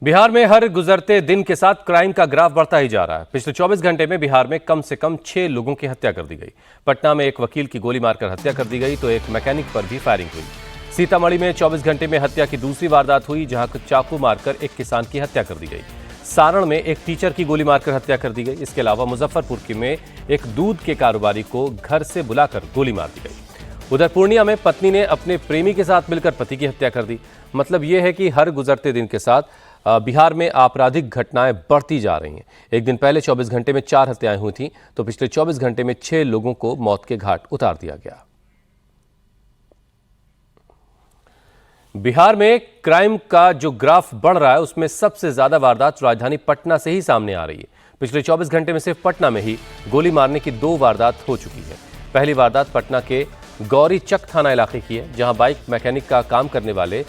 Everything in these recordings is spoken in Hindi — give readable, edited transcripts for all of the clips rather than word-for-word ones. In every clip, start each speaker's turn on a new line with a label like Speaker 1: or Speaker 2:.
Speaker 1: बिहार में हर गुजरते दिन के साथ क्राइम का ग्राफ बढ़ता ही जा रहा है। पिछले 24 घंटे में बिहार में कम से कम 6 लोगों की हत्या कर दी गई। पटना में एक वकील की गोली मारकर हत्या कर दी गई तो एक मैकेनिक पर भी फायरिंग हुई। सीतामढ़ी में 24 घंटे में हत्या की दूसरी वारदात हुई, जहां चाकू मारकर एक किसान की हत्या कर दी गई। सारण में एक टीचर की गोली मारकर हत्या कर दी गई। इसके अलावा मुजफ्फरपुर में एक दूध के कारोबारी को घर से बुलाकर गोली मार दी गई। उधर पूर्णिया में पत्नी ने अपने प्रेमी के साथ मिलकर पति की हत्या कर दी। मतलब यह है कि हर गुजरते दिन के साथ बिहार में आपराधिक घटनाएं बढ़ती जा रही हैं। एक दिन पहले 24 घंटे में 4 हत्याएं हुई थीं, तो पिछले 24 घंटे में 6 लोगों को मौत के घाट उतार दिया गया। बिहार में क्राइम का जो ग्राफ बढ़ रहा है, उसमें सबसे ज्यादा वारदात राजधानी पटना से ही सामने आ रही है। पिछले 24 घंटे में सिर्फ पटना में ही गोली मारने की 2 वारदात हो चुकी है। पहली वारदात पटना के गौरी चक थाना इलाके की है, जहां बाइक मैकेनिक का काम करने वाले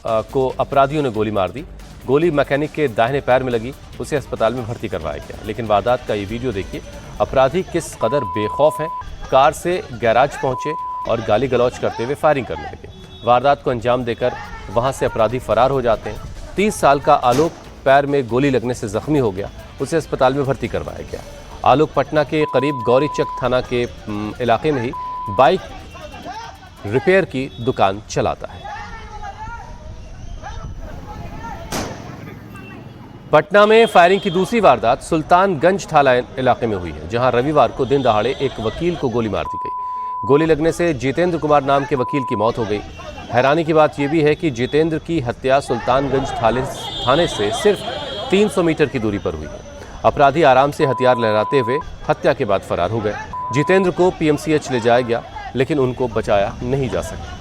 Speaker 1: को अपराधियों ने गोली मार दी। गोली मैकेनिक के दाहिने पैर में लगी, उसे अस्पताल में भर्ती करवाया गया। लेकिन वारदात का ये वीडियो देखिए, अपराधी किस कदर बेखौफ हैं। कार से गैराज पहुंचे और गाली गलौज करते हुए फायरिंग करने लगे। वारदात को अंजाम देकर वहां से अपराधी फरार हो जाते हैं। 30 साल का आलोक पैर में गोली लगने से जख्मी हो गया, उसे अस्पताल में भर्ती करवाया गया। आलोक पटना के करीब गौरी चक थाना के इलाके में ही बाइक रिपेयर की दुकान चलाता है। पटना में फायरिंग की दूसरी वारदात सुल्तानगंज थाना इलाके में हुई है, जहां रविवार को दिन दहाड़े एक वकील को गोली मार दी गई। गोली लगने से जितेंद्र कुमार नाम के वकील की मौत हो गई। हैरानी की बात यह भी है कि जितेंद्र की हत्या सुल्तानगंज थाने से सिर्फ 300 मीटर की दूरी पर हुई है। अपराधी आराम से हथियार लहराते हुए हत्या के बाद फरार हो गए। जितेंद्र को पीएमसीएच ले जाया गया, लेकिन उनको बचाया नहीं जा सका।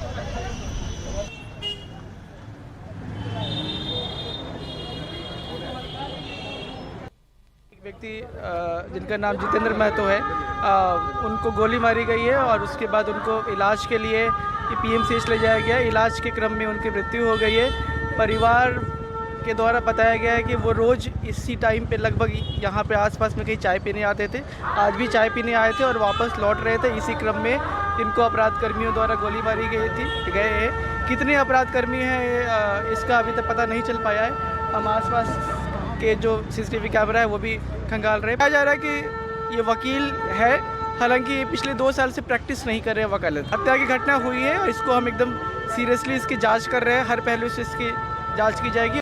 Speaker 2: व्यक्ति जिनका नाम जितेंद्र महतो है, उनको गोली मारी गई है और उसके बाद उनको इलाज के लिए पीएमसीएच ले जाया गया। इलाज के क्रम में उनकी मृत्यु हो गई है। परिवार के द्वारा बताया गया है कि वो रोज़ इसी टाइम पे लगभग यहाँ पे आसपास में कहीं चाय पीने आते थे। आज भी चाय पीने आए थे और वापस लौट रहे थे। इसी क्रम में इनको अपराध कर्मियों द्वारा गोली मारी गए हैं। कितने अपराध कर्मी हैं इसका अभी तक पता नहीं चल पाया है। हम आसपास के जो सीसीटीवी कैमरा है वो भी खंगाल रहे हैं। कहा जा रहा है कि ये वकील है, हालांकि ये पिछले 2 साल से प्रैक्टिस नहीं कर रहे हैं वकालत। हत्या की घटना हुई है और इसको हम एकदम सीरियसली इसकी जांच कर रहे हैं। हर पहलू से इसकी जांच की जाएगी।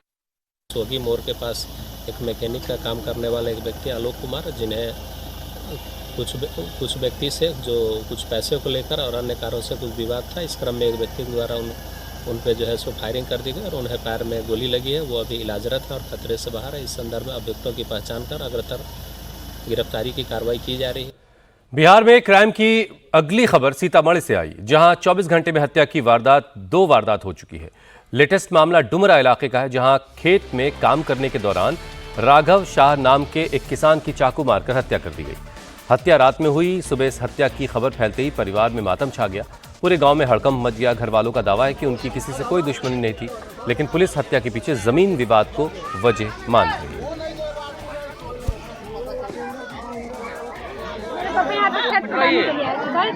Speaker 3: सोगी मोड़ के पास एक मैकेनिक का काम करने वाला एक व्यक्ति आलोक कुमार, जिन्हें कुछ व्यक्ति से जो कुछ पैसे को लेकर और अन्य कारणों से कुछ विवाद था। इस क्रम में एक व्यक्ति के द्वारा उन पे जो है सो फायरिंग कर दी गई और उन्हें पैर में गोली लगी है। वो अभी इलाजरत है और खतरे से बाहर है। इस संदर्भ में अभियुक्तों की पहचान कर अग्रतर गिरफ्तारी की कार्रवाई की जा रही है।
Speaker 1: बिहार में क्राइम की अगली खबर सीतामढ़ी से आई, जहां 24 घंटे में हत्या की 2 वारदात हो चुकी है। लेटेस्ट मामला डुमरा इलाके का है, जहां खेत में काम करने के दौरान राघव शाह नाम के एक किसान की चाकू मारकर हत्या कर दी गई। हत्या रात में हुई। सुबह इस हत्या की खबर फैलते ही परिवार में मातम छा गया। पूरे गांव में हड़कंप मच गया। घर वालों का दावा है कि उनकी किसी से कोई दुश्मनी नहीं थी, लेकिन पुलिस हत्या के पीछे जमीन विवाद को वजह मान रही है।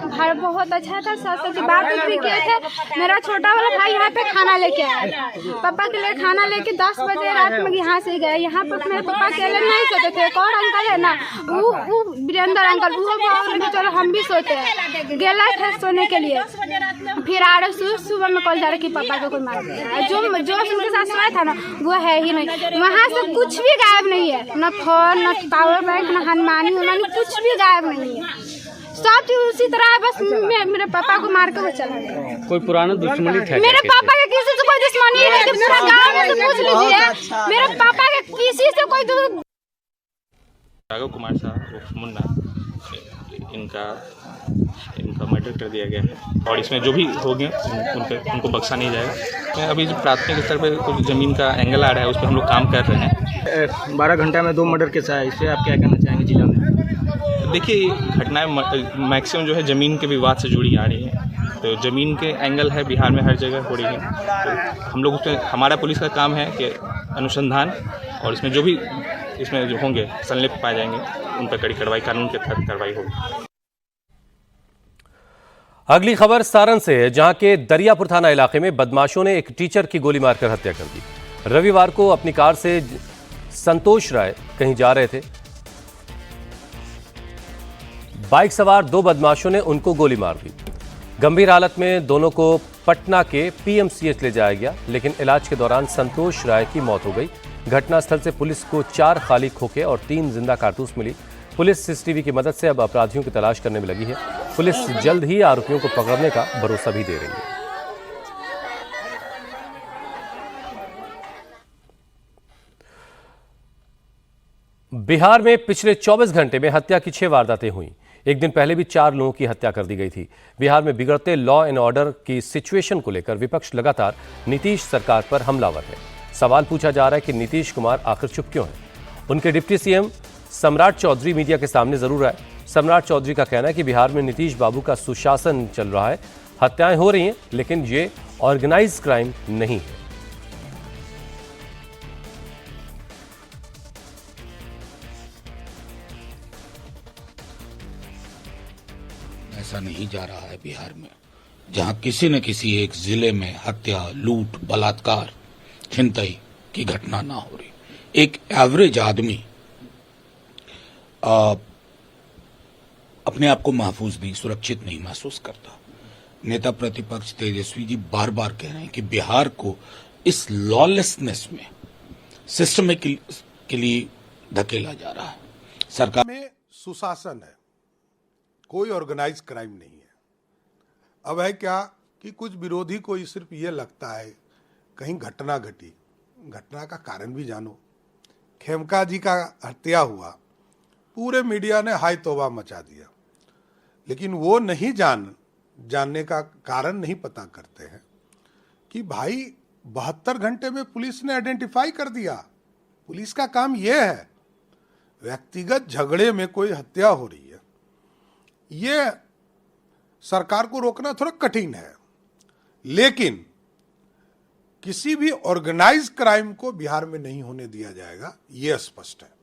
Speaker 4: घर बहुत अच्छा था, सास की बात भी किए थे। मेरा छोटा वाला भाई यहाँ पे खाना लेके आया, पापा के लिए खाना लेके 10 बजे रात में यहाँ से गए। यहाँ पर मेरे पापा अकेले नहीं सोते थे। एक और अंकल है ना, वो वीरेंद्र अंकल, वो चलो हम भी सोते हैं। गेला थे सोने के लिए, फिर आ रहे सुबह में कॉल जा रहे कि पापा को कोई मार दिया। जो उनके साथ सोया था ना, वो है ही नहीं। वहाँ से कुछ भी गायब नहीं है, न फोन, न पावर बैंक, न हनुमानी, कुछ भी गायब नहीं है। सब चीज उसी तरह है, बस मेरे पापा को मार के वो चला गया।
Speaker 5: कोई पुराना दुश्मनी था?
Speaker 4: मेरे पापा के किसी से कोई दुश्मनी नहीं थी। पूरा गांव में तो पूछ लीजिए, मेरे पापा के किसी से कोई
Speaker 6: राघव कुमार साहब मुन्ना, इनका मर्डर कर दिया गया है और इसमें जो भी हो गए उनको बख्शा नहीं जाएगा। अभी जो प्राथमिक स्तर पर कुछ ज़मीन का एंगल आ रहा है, उस पर हम लोग काम कर रहे हैं।
Speaker 5: 12 घंटा में 2 मर्डर केस है, इस पर आप क्या कहना चाहेंगे जिला में?
Speaker 6: देखिए, घटनाएं मैक्सिमम जो है ज़मीन के विवाद से जुड़ी आ रही हैं। तो ज़मीन के एंगल है बिहार में हर जगह हो रही है। तो हम लोग उसमें, हमारा पुलिस का काम है कि अनुसंधान, और इसमें जो भी इसमें जो होंगे संलिप्त पाए जाएंगे, उन पर कड़ी कार्रवाई, कानून के तहत कार्रवाई होगी।
Speaker 1: अगली खबर सारण से है, जहां के दरियापुर थाना इलाके में बदमाशों ने एक टीचर की गोली मारकर हत्या कर दी। रविवार को अपनी कार से संतोष राय कहीं जा रहे थे। बाइक सवार दो बदमाशों ने उनको गोली मार दी। गंभीर हालत में दोनों को पटना के पीएमसीएच ले जाया गया, लेकिन इलाज के दौरान संतोष राय की मौत हो गई। घटनास्थल से पुलिस को 4 खाली खोखे और 3 जिंदा कारतूस मिली। पुलिस सीसीटीवी की मदद से अब अपराधियों की तलाश करने में लगी है। पुलिस जल्द ही आरोपियों को पकड़ने का भरोसा भी दे रही है। बिहार में पिछले 24 घंटे में हत्या की 6 वारदातें हुई। एक दिन पहले भी 4 लोगों की हत्या कर दी गई थी। बिहार में बिगड़ते लॉ एंड ऑर्डर की सिचुएशन को लेकर विपक्ष लगातार नीतीश सरकार पर हमलावर है। सवाल पूछा जा रहा है कि नीतीश कुमार आखिर चुप क्यों हैं? उनके डिप्टी सीएम सम्राट चौधरी मीडिया के सामने जरूर आए। सम्राट चौधरी का कहना है कि बिहार में नीतीश बाबू का सुशासन चल रहा है, हत्याएं हो रही हैं, लेकिन ये ऑर्गेनाइज क्राइम नहीं है।
Speaker 7: ऐसा नहीं जा रहा है बिहार में, जहां किसी न किसी एक जिले में हत्या, लूट, बलात्कार, छिनतई की घटना ना हो रही। एक एवरेज आदमी अपने आप को महफूज नहीं, सुरक्षित नहीं महसूस करता। नेता प्रतिपक्ष तेजस्वी जी बार बार कह रहे हैं कि बिहार को इस लॉलेसनेस में सिस्टम के लिए धकेला जा रहा है। सरकार
Speaker 8: में सुशासन है, कोई ऑर्गेनाइज क्राइम नहीं है। अब है क्या कि कुछ विरोधी को सिर्फ ये लगता है कहीं घटना घटी, घटना का कारण भी जानो। खेमका जी का हत्या हुआ, पूरे मीडिया ने हाय तौबा मचा दिया, लेकिन वो नहीं जानने का कारण नहीं पता करते हैं कि भाई 72 घंटे में पुलिस ने आइडेंटिफाई कर दिया। पुलिस का काम यह है, व्यक्तिगत झगड़े में कोई हत्या हो रही है, ये सरकार को रोकना थोड़ा कठिन है, लेकिन किसी भी ऑर्गेनाइज क्राइम को बिहार में नहीं होने दिया जाएगा, यह स्पष्ट है।